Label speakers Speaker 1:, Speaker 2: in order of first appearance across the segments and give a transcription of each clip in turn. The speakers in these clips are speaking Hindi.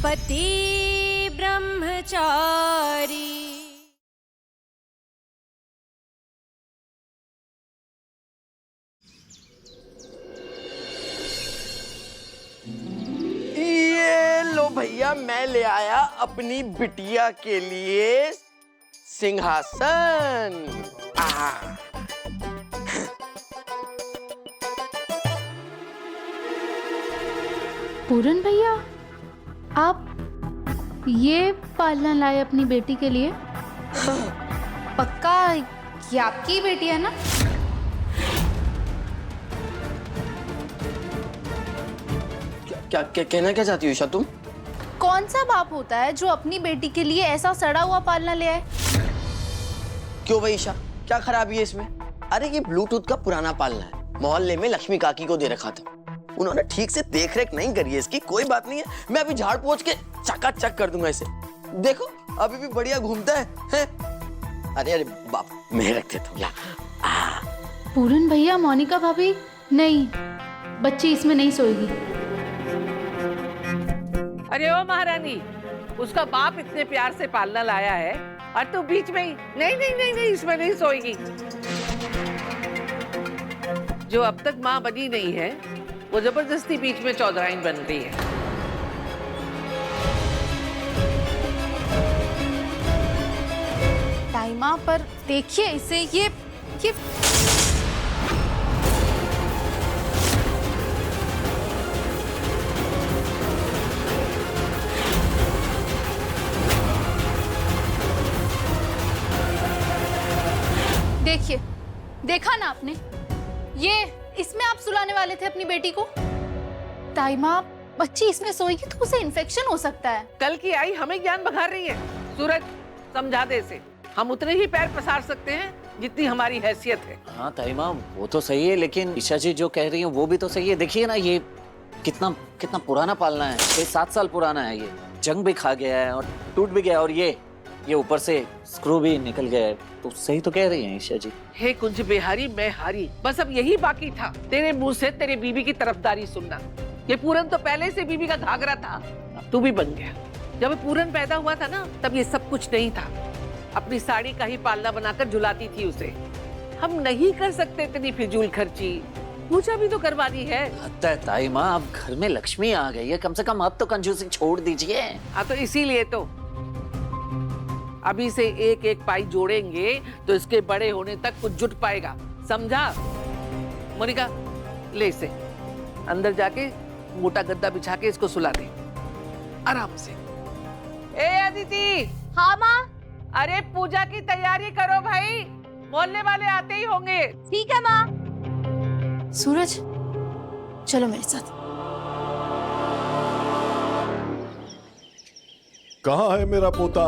Speaker 1: पति ब्रह्मचारी।
Speaker 2: ये लो भैया, मैं ले आया अपनी बिटिया के लिए सिंहासन।
Speaker 3: पूरन भैया, आप ये पालना लाए अपनी बेटी के लिए? पक्का ये आपकी बेटी है ना?
Speaker 2: क्या कहना क्या चाहती हो ईशा तुम?
Speaker 3: कौन सा बाप होता है जो अपनी बेटी के लिए ऐसा सड़ा हुआ पालना ले आए?
Speaker 2: क्यों भाई ईशा, क्या खराबी है इसमें? अरे ये ब्लूटूथ का पुराना पालना है, मोहल्ले में लक्ष्मी काकी को दे रखा था। उन्होंने ठीक से देख रेख नहीं करी है इसकी। कोई बात नहीं है, मैं अभी झाड़ पोंछ के चकाचक कर दूंगा इसे। देखो अभी भी बढ़िया घूमता है? अरे अरे बाप, मैं रख देता हूँ।
Speaker 3: पूरन भैया, मोनिका भाभी, नहीं, बच्ची इसमें नहीं सोएगी।
Speaker 4: अरे ओ महारानी, उसका बाप इतने प्यार से पालना लाया है और तू बीच में ही नहीं नहीं नहीं नहीं इसमें नहीं सोएगी। जो अब तक माँ बनी नहीं है वो जबरदस्ती बीच में चौधराइन बन रही है।
Speaker 3: टाइमा, पर देखिए इसे, ये देखिए, देखा ना आपने? ये इसमें आप सुलाने वाले थे अपनी बेटी को। टाइमा, बच्ची इसमें सोएगी तो उसे इन्फेक्शन हो सकता है।
Speaker 4: कल की आई हमें ज्ञान बघार रही है। सूरज, समझा दे इसे। हम उतने ही पैर पसार सकते हैं जितनी हमारी हैसियत है।
Speaker 5: हाँ ताईमा, वो तो सही है, लेकिन ईशा जी जो कह रही हैं वो भी तो सही है। देखिए ना, ये कितना कितना पुराना पालना है, 6-7 साल पुराना है। ये जंग भी खा गया है और टूट भी गया, और ये ऊपर से स्क्रू भी निकल गया है। तो सही तो कह रही हैं ईशा जी।
Speaker 4: हे कुंज बिहारी, मैं हारी। बस अब यही बाकी था, तेरे मुंह से तेरे बीबी की तरफदारी सुनना। ये पूरन तो पहले से बीबी का घाघरा था, तू भी बन गया। जब पूरन पैदा हुआ था ना, तब ये सब कुछ नहीं था। अपनी साड़ी का ही पालना बनाकर झुलाती थी उसे। हम नहीं कर सकते इतनी फिजूल खर्ची। पूजा भी तो करवानी है।
Speaker 5: लगता है ताईमा, अब घर में लक्ष्मी आ गई है, कम से कम अब तो कंजूसी छोड़ दीजिए।
Speaker 4: हाँ, तो इसीलिए तो अभी से एक एक पाई जोड़ेंगे तो इसके बड़े होने तक कुछ जुट पाएगा, समझा? मोनिका, ले इसे अंदर जाके मोटा गद्दा बिछा के इसको सुला दे आराम से। ए अदिति।
Speaker 3: हाँ माँ।
Speaker 4: अरे पूजा की तैयारी करो भाई, मोहल्ले वाले आते ही होंगे।
Speaker 3: ठीक है माँ। सूरज, चलो मेरे साथ।
Speaker 6: कहाँ है मेरा पोता?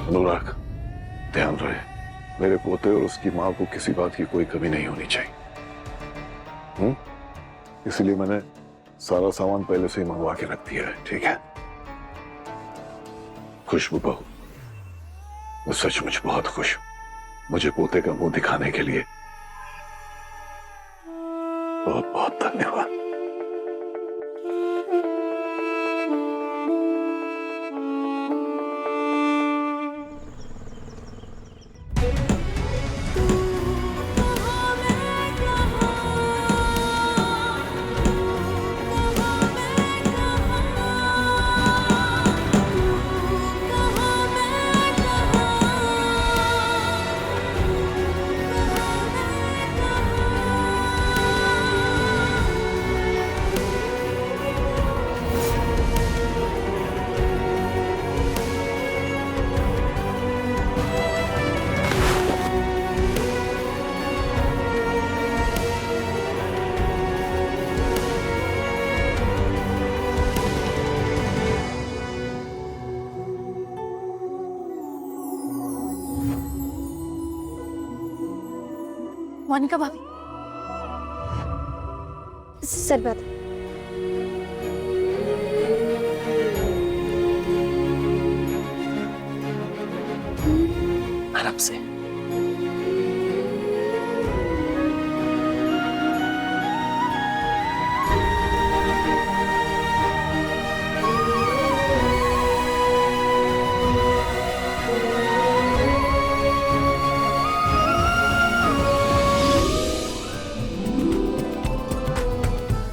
Speaker 6: अनुराग, ध्यान रहे, मेरे पोते और उसकी माँ को किसी बात की कोई कमी नहीं होनी चाहिए। इसलिए मैंने सारा सामान पहले से ही मंगवा के रख दिया है, ठीक है? खुशबू बहू, मैं सचमुच बहुत खुश हूं। मुझे पोते का मुंह दिखाने के लिए बहुत बहुत धन्यवाद।
Speaker 3: मोनिका भाभी।
Speaker 1: सर बात
Speaker 5: आराम से।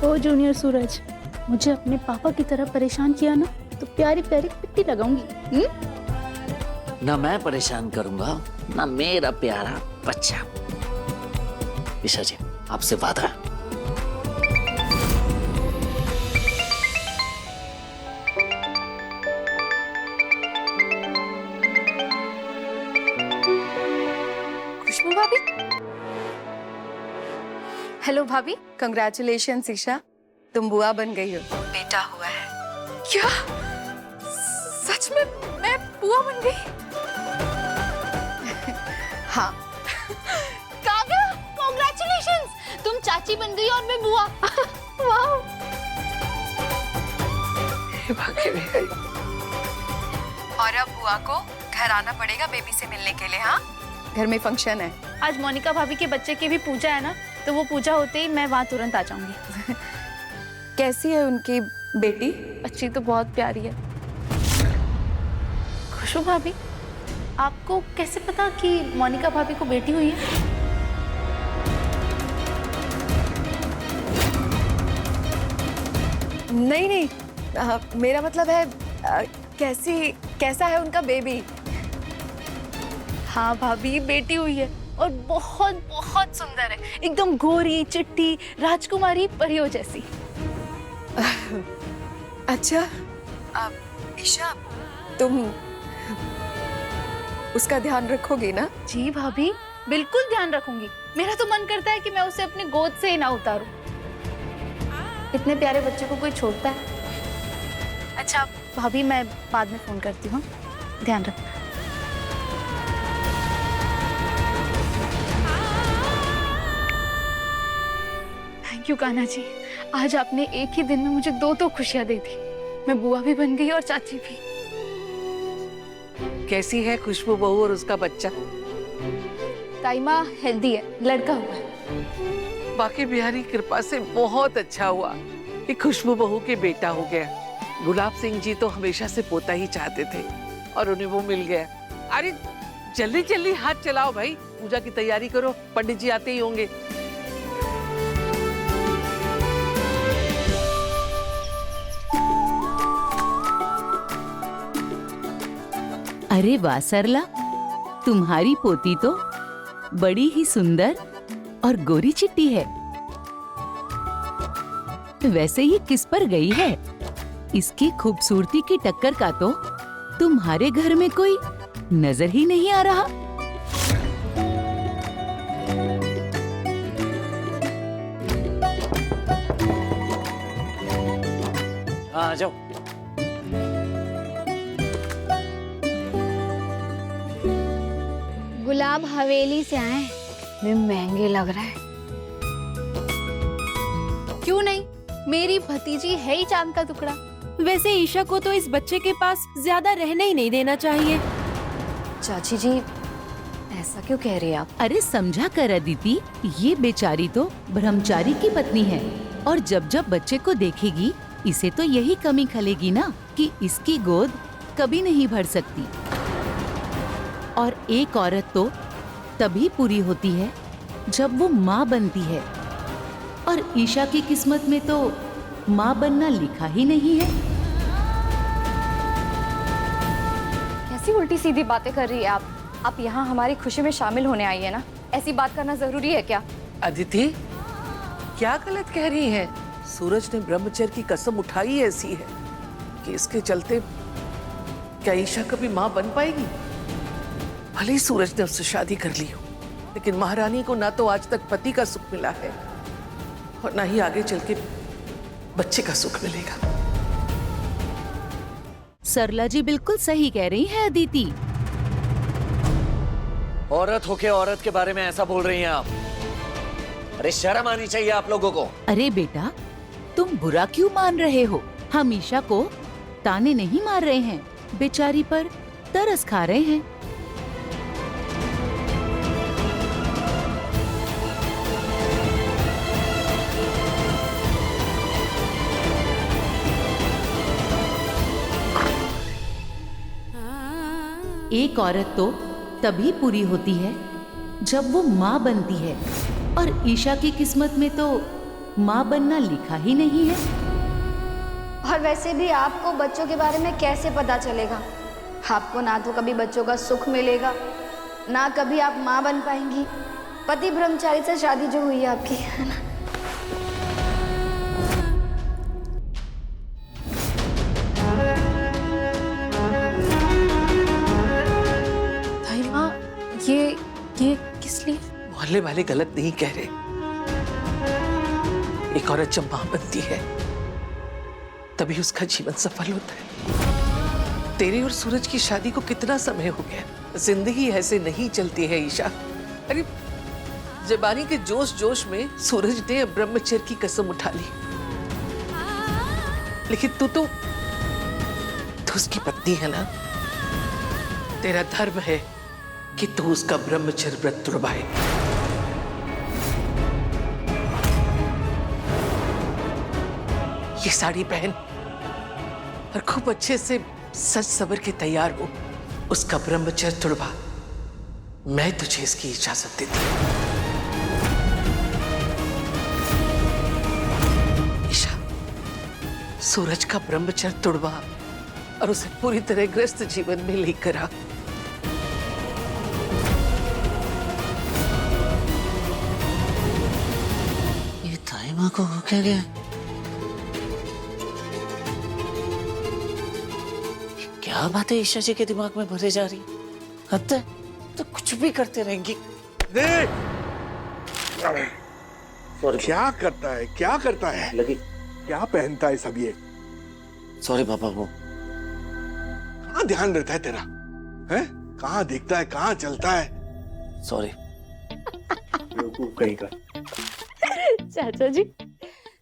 Speaker 3: ओ जूनियर सूरज, मुझे अपने पापा की तरह परेशान किया ना तो प्यारी प्यारी पिट्टी लगाऊंगी।
Speaker 5: ना मैं परेशान करूंगा ना मेरा प्यारा बच्चा। ईशा जी, आपसे वादा है।
Speaker 7: खुशबू भाभी। हेलो भाभी, कंग्रेचुलेशन ईशा, तुम बुआ बन गई हो, बेटा हुआ है।
Speaker 3: क्या सच में मैं बुआ बन गई?
Speaker 7: हाँ।
Speaker 3: काव्या, कांग्रेचुलेशंस, तुम चाची बन गई और मैं बुआ। वाह।
Speaker 4: भाग्य में गई।
Speaker 7: और अब बुआ को घर आना पड़ेगा बेबी से मिलने के लिए। हाँ, घर में फंक्शन है।
Speaker 3: आज मोनिका भाभी के बच्चे की भी पूजा है ना, तो वो पूजा होते ही मैं वहाँ तुरंत आ जाऊंगी।
Speaker 7: कैसी है उनकी बेटी?
Speaker 3: बच्ची तो बहुत प्यारी है। खुशबू भाभी, आपको कैसे पता कि मोनिका भाभी को बेटी हुई है?
Speaker 7: नहीं नहीं, मेरा मतलब है कैसा है उनका बेबी?
Speaker 3: हाँ भाभी, बेटी हुई है और बहुत बहुत सुंदर है, एकदम गोरी चिट्टी राजकुमारी परियों जैसी।
Speaker 7: अच्छा, ईशा तुम उसका ध्यान रखोगी ना?
Speaker 3: जी भाभी, बिल्कुल ध्यान रखूंगी। मेरा तो मन करता है कि मैं उसे अपनी गोद से ही ना उतारूं। इतने प्यारे बच्चे को कोई छोड़ता है? अच्छा भाभी, मैं बाद में फोन करती हूँ, ध्यान रखना। थैंक यू कान्हा जी, आज आपने एक ही दिन में मुझे दो खुशियां दे दी। मैं बुआ भी बन गई और चाची भी।
Speaker 4: कैसी है खुशबू बहू और उसका बच्चा?
Speaker 3: ताई माँ हेल्दी है, लड़का हुआ है।
Speaker 4: बाकी बिहारी कृपा से बहुत अच्छा हुआ कि खुशबू बहू के बेटा हो गया। गुलाब सिंह जी तो हमेशा से पोता ही चाहते थे और उन्हें वो मिल गया। अरे जल्दी जल्दी हाथ चलाओ भाई, पूजा की तैयारी करो, पंडित जी आते ही होंगे।
Speaker 8: अरे वाह सरला, तुम्हारी पोती तो बड़ी ही सुंदर और गोरी चिट्टी है। वैसे ये किस पर गई है? इसकी खूबसूरती की टक्कर का तो तुम्हारे घर में कोई नजर ही नहीं आ रहा।
Speaker 5: हाँ, आ जाओ।
Speaker 1: गुलाब हवेली से आए, वे महंगे लग रहे हैं।
Speaker 3: क्यों नहीं, मेरी भतीजी है ही चांद का टुकड़ा।
Speaker 9: वैसे ईशा को तो इस बच्चे के पास ज्यादा रहने ही नहीं देना चाहिए।
Speaker 7: चाची जी, ऐसा क्यों कह रही हैं आप?
Speaker 8: अरे समझा कर अदिति, ये बेचारी तो ब्रह्मचारी की पत्नी है और जब जब बच्चे को देखेगी इसे तो यही कमी खलेगी ना कि इसकी गोद कभी नहीं भर सकती। और एक औरत तो तभी पूरी होती है जब वो माँ बनती है, और ईशा की किस्मत में तो माँ बनना लिखा ही नहीं है।
Speaker 7: कैसी उल्टी सीधी बातें कर रही है आप? आप यहाँ हमारी खुशी में शामिल होने आई है ना, ऐसी बात करना जरूरी है क्या?
Speaker 4: अदिति, क्या गलत कह रही है? सूरज ने ब्रह्मचर्य की कसम उठाई ऐसी है कि इसके चलते क्या ईशा कभी माँ बन पाएगी? भले ही सूरज ने उससे शादी कर ली हो, लेकिन महारानी को ना तो आज तक पति का सुख मिला है और ना ही आगे चल के बच्चे का सुख मिलेगा।
Speaker 8: सरला जी बिल्कुल सही कह रही है अदिति।
Speaker 5: औरत होके औरत के बारे में ऐसा बोल रही हैं आप? अरे शर्म आनी चाहिए आप लोगों को।
Speaker 8: अरे बेटा, तुम बुरा क्यों मान रहे हो? हम ईशा को ताने नहीं मार रहे हैं, बेचारी पर तरस खा रहे हैं। एक औरत तो तभी पूरी होती है जब वो माँ बनती है, और ईशा की किस्मत में तो माँ बनना लिखा ही नहीं है।
Speaker 7: और वैसे भी आपको बच्चों के बारे में कैसे पता चलेगा? आपको ना तो कभी बच्चों का सुख मिलेगा, ना कभी आप माँ बन पाएंगी। पति ब्रह्मचारी से शादी जो हुई है आपकी, है ना?
Speaker 3: भाई माँ, ये किस लिए?
Speaker 4: मोहल्ले वाले गलत नहीं कह रहे। एक औरत जब मां बनती है तभी उसका जीवन सफल होता है। तेरे और सूरज की शादी को कितना समय हो गया। जिंदगी ऐसे नहीं चलती है ईशा। अरे जवानी के जोश जोश में सूरज ने ब्रह्मचर्य की कसम उठा ली, लेकिन तू उसकी पत्नी है ना। तेरा धर्म है कि तू उसका ब्रह्मचर्य व्रत तुड़वाए। ये साड़ी पहन और खूब अच्छे से सज सवर के तैयार हो, उसका ब्रह्मचर्य तुड़वा। मैं तुझे इसकी इजाजत देती हूँ। ईशा, सूरज का ब्रह्मचर्य तुड़वा और उसे पूरी तरह ग्रस्त जीवन में लेकर आ।
Speaker 5: ये ताइमा को हो क्या गया? क्या बातें ईशा जी के दिमाग में भरे जा रही? हद है, तो कुछ भी करते रहेंगी।
Speaker 6: क्या करता है, क्या करता है?
Speaker 5: लगी
Speaker 6: क्या पहनता है सब ये?
Speaker 5: सॉरी पापा, वो
Speaker 6: कहाँ ध्यान रहता है तेरा? हैं? कहाँ दिखता है, कहाँ चलता है?
Speaker 5: सॉरी।
Speaker 6: कहीं का
Speaker 7: चाचा जी,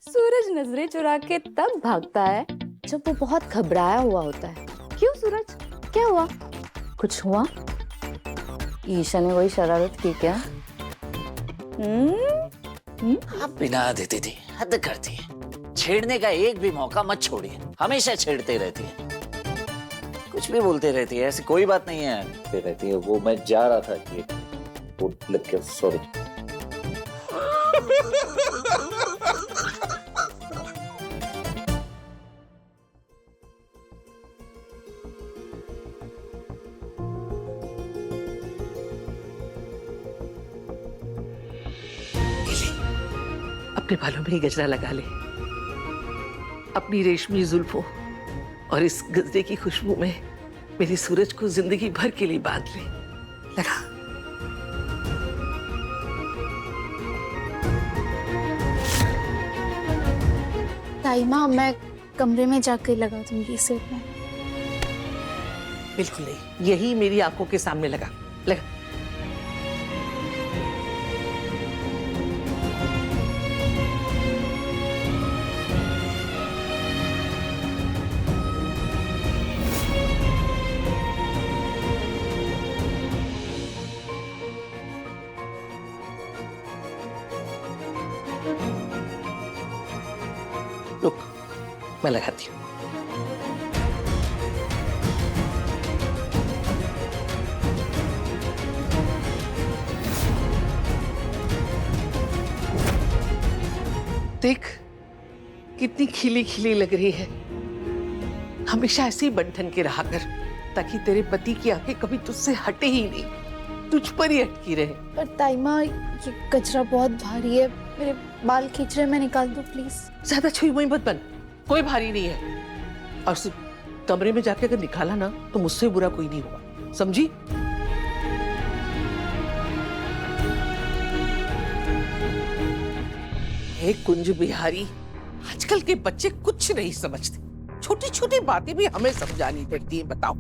Speaker 7: सूरज नजरें चुरा के तब भागता है जब वो बहुत घबराया हुआ होता है। क्यों सूरज, क्या हुआ? कुछ हुआ? ईशा ने वही शरारत की क्या?
Speaker 5: आप बिना देती थी, हद करती है। छेड़ने का एक भी मौका मत छोड़िए, हमेशा छेड़ते रहती है, कुछ भी बोलते रहती है। ऐसी कोई बात नहीं है, रहती है। वो मैं जा रहा था कि वो लग गया, सॉरी।
Speaker 4: अपने बालों में ही गजरा लगा ले, अपनी रेशमी जुल्फों और इस गजरे की खुशबू में मेरी सूरज को जिंदगी भर के लिए बांध ले। लगा।
Speaker 3: ताई माँ, मैं कमरे में जाकर लगा दूंगी इसे मैं।
Speaker 4: बिल्कुल नहीं, यही मेरी आंखों के सामने लगा। लगा। रुक, मैं लगाती हूँ। देख कितनी खिली खिली लग रही है। हमेशा ऐसे ही बंधन के रहा कर, ताकि तेरे पति की आंखें कभी तुझसे हटे ही नहीं, तुझ पर ही अटकी रहे।
Speaker 3: पर ताई माँ, ये गजरा बहुत भारी है, मेरे बाल खींच रहे, मैं निकाल दूं प्लीज?
Speaker 4: ज्यादा छुई मुई मत बन, कोई भारी नहीं है। और कमरे में जाके अगर निकाला ना तो मुझसे बुरा कोई नहीं होगा, समझी? हे कुंज बिहारी, आजकल के बच्चे कुछ नहीं समझते, छोटी छोटी बातें भी हमें समझानी पड़ती हैं। बताओ,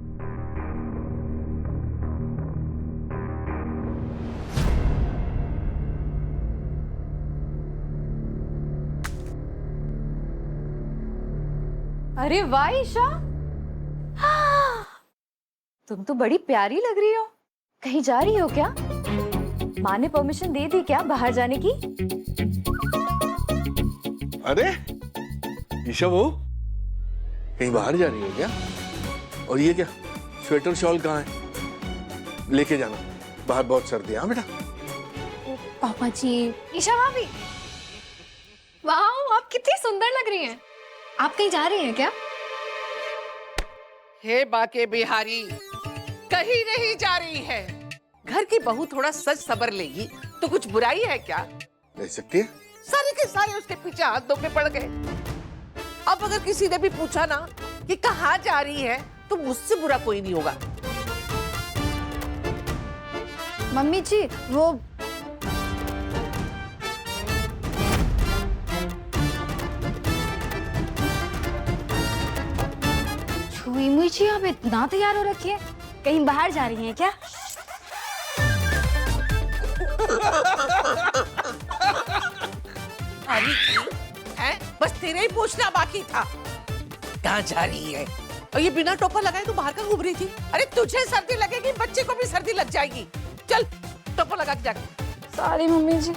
Speaker 7: अरे वाह ईशा, तुम तो बड़ी प्यारी लग रही हो। कहीं जा रही हो क्या? माँ ने परमिशन दे दी क्या बाहर जाने की?
Speaker 10: अरे ईशा वो कहीं बाहर जा रही है क्या? और ये क्या स्वेटर शॉल कहाँ है? लेके जाना, बाहर बहुत सर्दी है। हाँ बेटा।
Speaker 3: पापा जी। ईशा भाभी, वाह आप कितनी सुंदर लग रही हैं। आप कहीं जा रही हैं क्या?
Speaker 4: हे बाके बिहारी, कहीं नहीं जा रही है। घर की बहू थोड़ा सच सबर लेगी तो कुछ बुराई है क्या?
Speaker 10: ले सकती है।
Speaker 4: सारे के सारे उसके पीछे हाथ धो के पड़ गए। अब अगर किसी ने भी पूछा ना कि कहाँ जा रही है तो मुझसे बुरा कोई नहीं होगा।
Speaker 3: मम्मी जी वो छुई मुई जी, आप इतना तैयार हो रखी है, कहीं बाहर जा रही हैं क्या?
Speaker 4: अरे है बस तेरे ही पूछना बाकी था, कहाँ जा रही है? और ये बिना टोपा लगाए तो बाहर का घूम रही थी। अरे तुझे सर्दी लगेगी, बच्चे को भी सर्दी लग जाएगी। चल टोपा लगा के जाके।
Speaker 3: सॉरी मम्मी जी।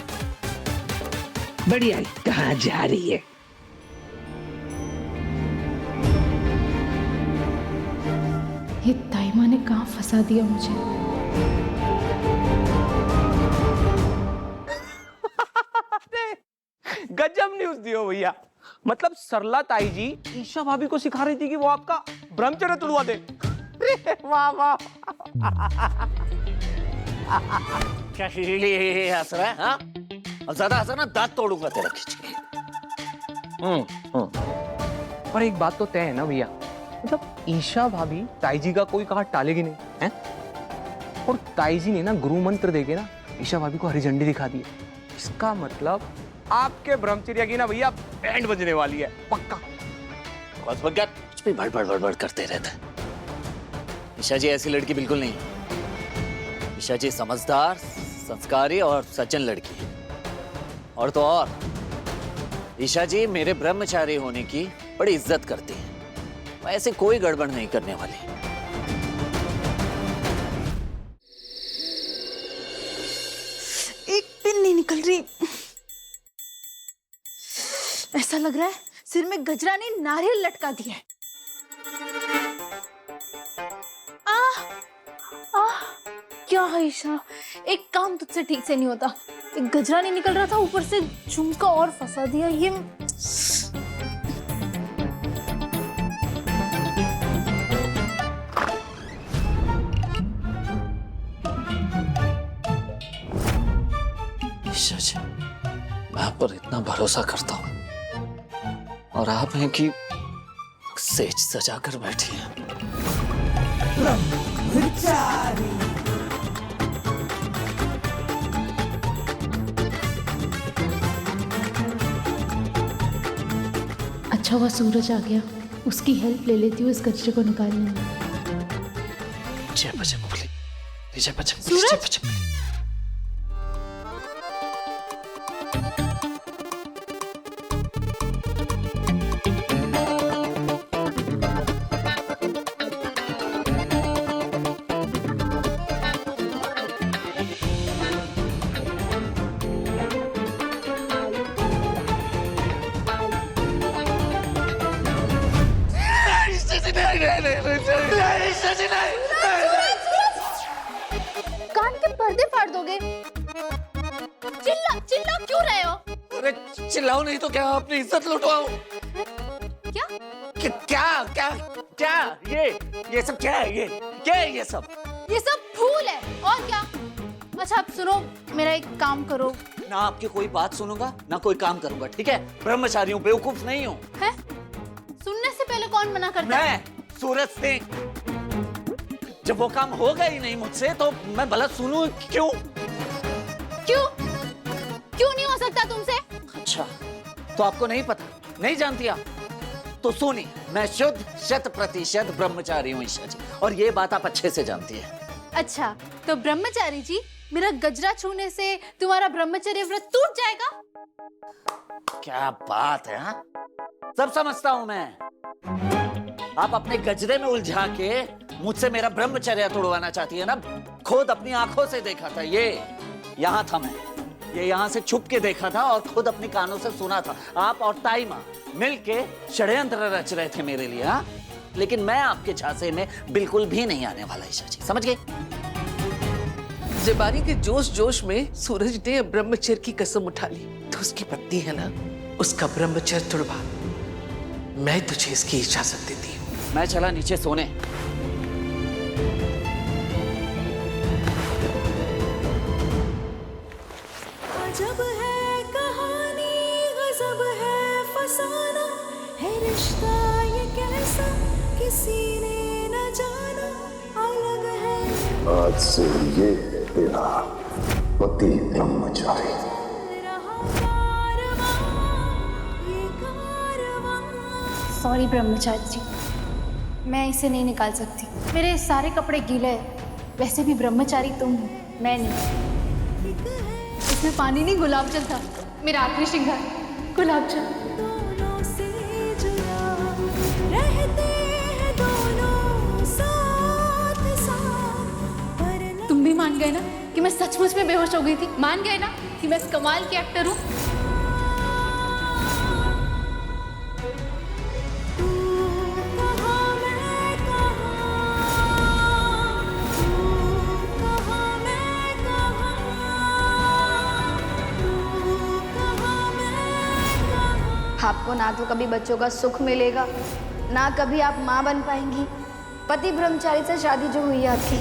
Speaker 4: बढ़िया, कहाँ जा रही है?
Speaker 3: ये ताइमा ने कहाँ फंसा दिया मुझे।
Speaker 11: गजब न्यूज दियो भैया। मतलब सरला ताई जी ईशा भाभी को सिखा रही थी कि वो आपका ब्रह्मचर्य तुड़वा दे। वाह वाह।
Speaker 5: क्या ये हंस रहा है? हाँ? और ज्यादा हंसा ना दांत तोड़ूंगा तेरा खींच के।
Speaker 11: पर एक बात तो तय है ना भैया, मतलब ईशा भाभी ताई जी का कोई कहा टालेगी नहीं है। और ताई जी ने ना गुरु मंत्र देके ना ईशा भाभी को हरी झंडी दिखा दी है। इसका मतलब आपके ब्रह्मचर्य की ना भैया बैंड बजने वाली है पक्का।
Speaker 5: बस बग्गा कुछ भी बड़ करते रहता है। ईशा जी ऐसी लड़की बिल्कुल नहीं। ईशा जी समझदार, संस्कारी और सज्जन लड़की है। और तो और ईशा जी मेरे ब्रह्मचारी होने की बड़ी इज्जत करती है। ऐसे कोई गड़बड़ नहीं करने वाली।
Speaker 3: एक पिन नहीं निकल रही। ऐसा लग रहा है सिर में गजरा ने नारियल लटका दिया है। क्या है ईशा, एक काम तुझसे ठीक से नहीं होता। एक गजरा नहीं निकल रहा था, ऊपर से झुमका और फंसा दिया। ये
Speaker 5: ईशा जी मैं आप पर इतना भरोसा करता हूँ और आप हैं कि सेज सजा कर बैठी हैं।
Speaker 3: अच्छा हुआ सूरज आ गया, उसकी हेल्प ले लेती हूँ इस कचरे को निकालने में।
Speaker 5: जय बजरंगबली, जय बजरंगबली,
Speaker 3: सूरज?
Speaker 5: जय बजरंगबली।
Speaker 3: कान के पर्दे फाड़ दोगे। चिल्ला चिल्ला क्यों रहे हो?
Speaker 5: अरे चिल्लाओ नहीं तो क्या अपनी इज्जत लुटवाओ?
Speaker 3: क्या
Speaker 5: क्या क्या क्या ये सब क्या है? ये क्या है ये सब?
Speaker 3: ये सब फूल है और क्या। अच्छा आप सुनो, मेरा एक काम करो।
Speaker 5: ना आपकी कोई बात सुनूंगा ना कोई काम करूंगा, ठीक है? ब्रह्मचारी हूँ, बेवकूफ नहीं हूँ।
Speaker 3: है सुनने से पहले कौन मना करता है?
Speaker 5: मैं सूरज सिंह। जब वो काम होगा ही नहीं मुझसे तो मैं भला सुनूं क्यों?
Speaker 3: क्यों क्यों नहीं हो सकता तुमसे?
Speaker 5: अच्छा तो आपको नहीं पता, नहीं जानती आप? तो सुनिए, मैं शुद्ध 100% ब्रह्मचारी हूँ ईशा जी, और ये बात आप अच्छे से जानती है।
Speaker 3: अच्छा तो ब्रह्मचारी जी मेरा गजरा छूने से तुम्हारा ब्रह्मचर्य व्रत टूट जाएगा?
Speaker 5: क्या बात है, हाँ? सब समझता हूं मैं। आप अपने गजरे में उलझा के मुझसे मेरा ब्रह्मचर्य तोड़वाना चाहती है ना? खुद अपनी आंखों से देखा था, ये यहाँ था मैं, ये यहाँ से छुप के देखा था और खुद अपनी कानों से सुना था। आप और ताई माँ मिलके षड्यंत्र रच रहे थे मेरे लिए, हाँ? लेकिन मैं आपके झांसे में बिल्कुल भी नहीं आने वाला ईशा जी, समझ गए?
Speaker 4: जबानी के जोश जोश में सूरज ने ब्रह्मचर्य की कसम उठा ली, तो उसकी पत्नी है ना, उसका ब्रह्मचर्य तोड़वा। मैं तुझे इसकी इजाजत देती हूँ।
Speaker 5: मैं चला नीचे सोने।
Speaker 9: अजब है कहानी, गजब है फसाना, है रिश्ता ये कैसा किसी ने न जाना, अलग है।
Speaker 6: आज से ये है तेरा पति ब्रह्मचारी।
Speaker 3: सॉरी ब्रह्मचारी जी, मैं इसे नहीं निकाल सकती। मेरे सारे कपड़े गीले हैं। वैसे भी ब्रह्मचारी तुम हो, मैं नहीं। इसमें पानी नहीं, गुलाब जल था। मेरा आखिरी श्रृंगार गुलाब जल।
Speaker 9: दोनों से जुड़ा रहते हैं दोनों साथ साथ, वरना
Speaker 3: तुम भी मान गए ना कि मैं सचमुच में बेहोश हो गई थी? मान गए ना कि मैं कमाल की एक्टर हूँ?
Speaker 1: आपको ना तो कभी बच्चों का सुख मिलेगा, ना कभी आप माँ बन पाएंगी। पति ब्रह्मचारी से शादी जो हुई है आपकी,